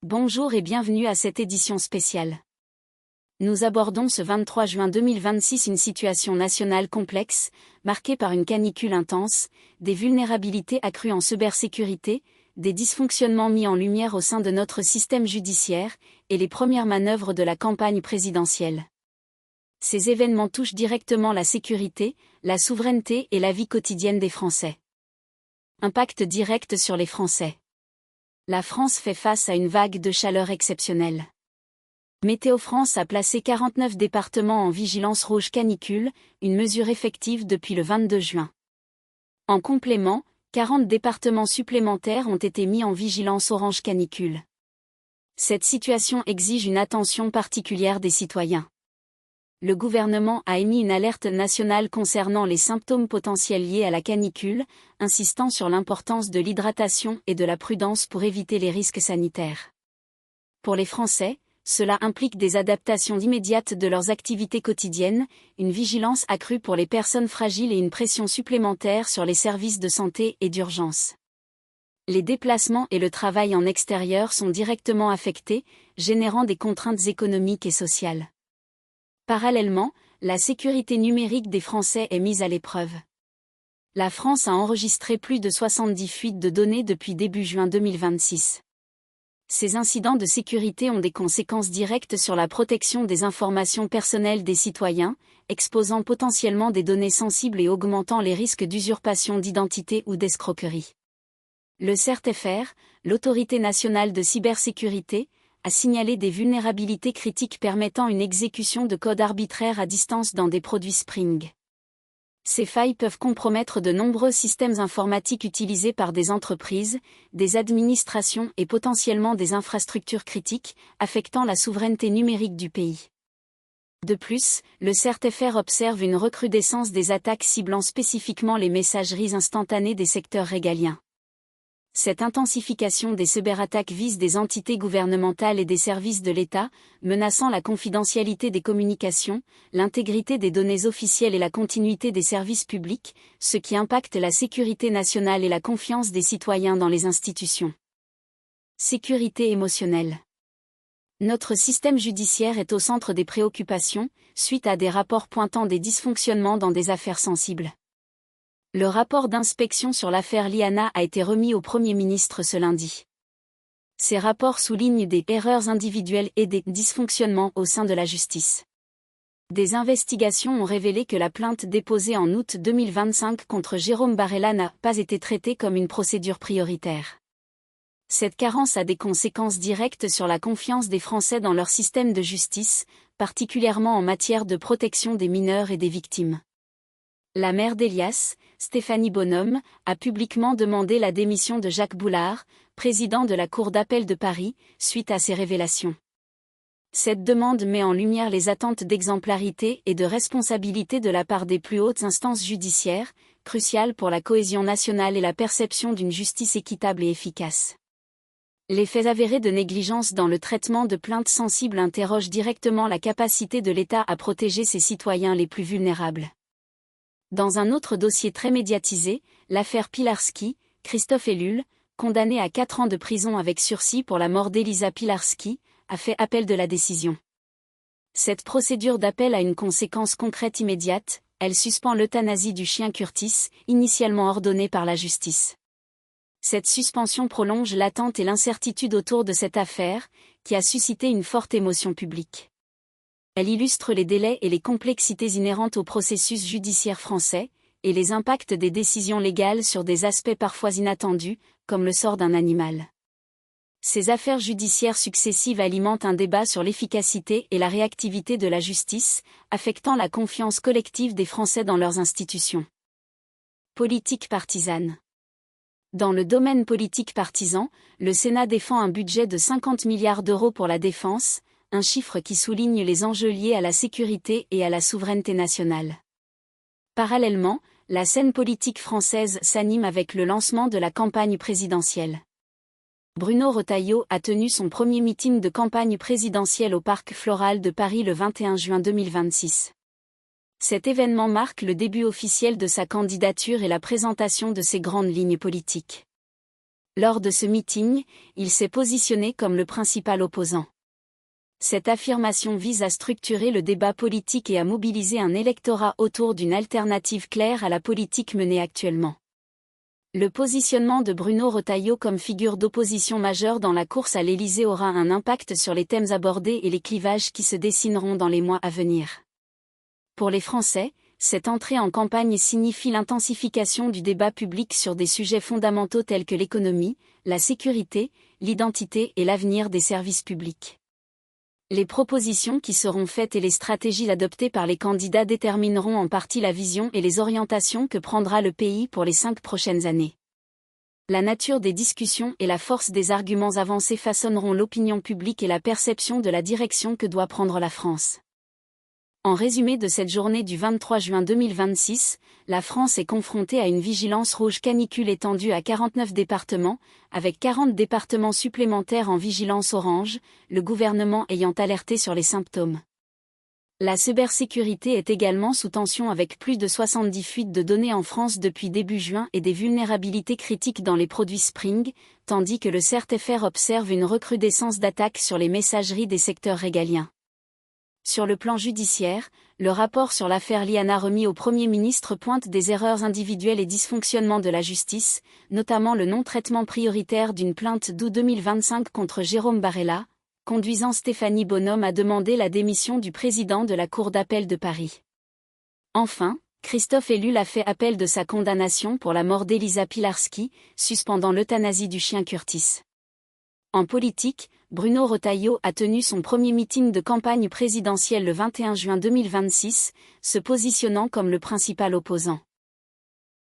Bonjour et bienvenue à cette édition spéciale. Nous abordons ce 23 juin 2026 une situation nationale complexe, marquée par une canicule intense, des vulnérabilités accrues en cybersécurité, des dysfonctionnements mis en lumière au sein de notre système judiciaire, et les premières manœuvres de la campagne présidentielle. Ces événements touchent directement la sécurité, la souveraineté et la vie quotidienne des Français. Impact direct sur les Français. La France fait face à une vague de chaleur exceptionnelle. Météo France a placé 49 départements en vigilance rouge canicule, une mesure effective depuis le 22 juin. En complément, 40 départements supplémentaires ont été mis en vigilance orange canicule. Cette situation exige une attention particulière des citoyens. Le gouvernement a émis une alerte nationale concernant les symptômes potentiels liés à la canicule, insistant sur l'importance de l'hydratation et de la prudence pour éviter les risques sanitaires. Pour les Français, cela implique des adaptations immédiates de leurs activités quotidiennes, une vigilance accrue pour les personnes fragiles et une pression supplémentaire sur les services de santé et d'urgence. Les déplacements et le travail en extérieur sont directement affectés, générant des contraintes économiques et sociales. Parallèlement, la sécurité numérique des Français est mise à l'épreuve. La France a enregistré plus de 70 fuites de données depuis début juin 2026. Ces incidents de sécurité ont des conséquences directes sur la protection des informations personnelles des citoyens, exposant potentiellement des données sensibles et augmentant les risques d'usurpation d'identité ou d'escroquerie. Le CERT-FR, l'Autorité nationale de cybersécurité, a signalé des vulnérabilités critiques permettant une exécution de code arbitraire à distance dans des produits Spring. Ces failles peuvent compromettre de nombreux systèmes informatiques utilisés par des entreprises, des administrations et potentiellement des infrastructures critiques, affectant la souveraineté numérique du pays. De plus, le CERT-FR observe une recrudescence des attaques ciblant spécifiquement les messageries instantanées des secteurs régaliens. Cette intensification des cyberattaques vise des entités gouvernementales et des services de l'État, menaçant la confidentialité des communications, l'intégrité des données officielles et la continuité des services publics, ce qui impacte la sécurité nationale et la confiance des citoyens dans les institutions. Sécurité émotionnelle. Notre système judiciaire est au centre des préoccupations, suite à des rapports pointant des dysfonctionnements dans des affaires sensibles. Le rapport d'inspection sur l'affaire Liana a été remis au Premier ministre ce lundi. Ces rapports soulignent des erreurs individuelles et des dysfonctionnements au sein de la justice. Des investigations ont révélé que la plainte déposée en août 2025 contre Jérôme Barella n'a pas été traitée comme une procédure prioritaire. Cette carence a des conséquences directes sur la confiance des Français dans leur système de justice, particulièrement en matière de protection des mineurs et des victimes. La mère d'Elias, Stéphanie Bonhomme, a publiquement demandé la démission de Jacques Boulard, président de la Cour d'appel de Paris, suite à ces révélations. Cette demande met en lumière les attentes d'exemplarité et de responsabilité de la part des plus hautes instances judiciaires, cruciales pour la cohésion nationale et la perception d'une justice équitable et efficace. Les faits avérés de négligence dans le traitement de plaintes sensibles interrogent directement la capacité de l'État à protéger ses citoyens les plus vulnérables. Dans un autre dossier très médiatisé, l'affaire Pilarski, Christophe Ellul, condamné à 4 ans de prison avec sursis pour la mort d'Elisa Pilarski, a fait appel de la décision. Cette procédure d'appel a une conséquence concrète immédiate, elle suspend l'euthanasie du chien Curtis, initialement ordonnée par la justice. Cette suspension prolonge l'attente et l'incertitude autour de cette affaire, qui a suscité une forte émotion publique. Elle illustre les délais et les complexités inhérentes au processus judiciaire français, et les impacts des décisions légales sur des aspects parfois inattendus, comme le sort d'un animal. Ces affaires judiciaires successives alimentent un débat sur l'efficacité et la réactivité de la justice, affectant la confiance collective des Français dans leurs institutions. Politique partisane. Dans le domaine politique partisan, le Sénat défend un budget de 50 milliards d'euros pour la défense, un chiffre qui souligne les enjeux liés à la sécurité et à la souveraineté nationale. Parallèlement, la scène politique française s'anime avec le lancement de la campagne présidentielle. Bruno Retailleau a tenu son premier meeting de campagne présidentielle au Parc Floral de Paris le 21 juin 2026. Cet événement marque le début officiel de sa candidature et la présentation de ses grandes lignes politiques. Lors de ce meeting, il s'est positionné comme le principal opposant. Cette affirmation vise à structurer le débat politique et à mobiliser un électorat autour d'une alternative claire à la politique menée actuellement. Le positionnement de Bruno Retailleau comme figure d'opposition majeure dans la course à l'Élysée aura un impact sur les thèmes abordés et les clivages qui se dessineront dans les mois à venir. Pour les Français, cette entrée en campagne signifie l'intensification du débat public sur des sujets fondamentaux tels que l'économie, la sécurité, l'identité et l'avenir des services publics. Les propositions qui seront faites et les stratégies adoptées par les candidats détermineront en partie la vision et les orientations que prendra le pays pour les 5 prochaines années. La nature des discussions et la force des arguments avancés façonneront l'opinion publique et la perception de la direction que doit prendre la France. En résumé de cette journée du 23 juin 2026, la France est confrontée à une vigilance rouge canicule étendue à 49 départements, avec 40 départements supplémentaires en vigilance orange, le gouvernement ayant alerté sur les symptômes. La cybersécurité est également sous tension avec plus de 70 fuites de données en France depuis début juin et des vulnérabilités critiques dans les produits Spring, tandis que le CERT-FR observe une recrudescence d'attaques sur les messageries des secteurs régaliens. Sur le plan judiciaire, le rapport sur l'affaire Liana remis au Premier ministre pointe des erreurs individuelles et dysfonctionnements de la justice, notamment le non-traitement prioritaire d'une plainte d'août 2025 contre Jérôme Barella, conduisant Stéphanie Bonhomme à demander la démission du président de la Cour d'appel de Paris. Enfin, Christophe Ellul a fait appel de sa condamnation pour la mort d'Elisa Pilarski, suspendant l'euthanasie du chien Curtis. En politique, Bruno Retailleau a tenu son premier meeting de campagne présidentielle le 21 juin 2026, se positionnant comme le principal opposant.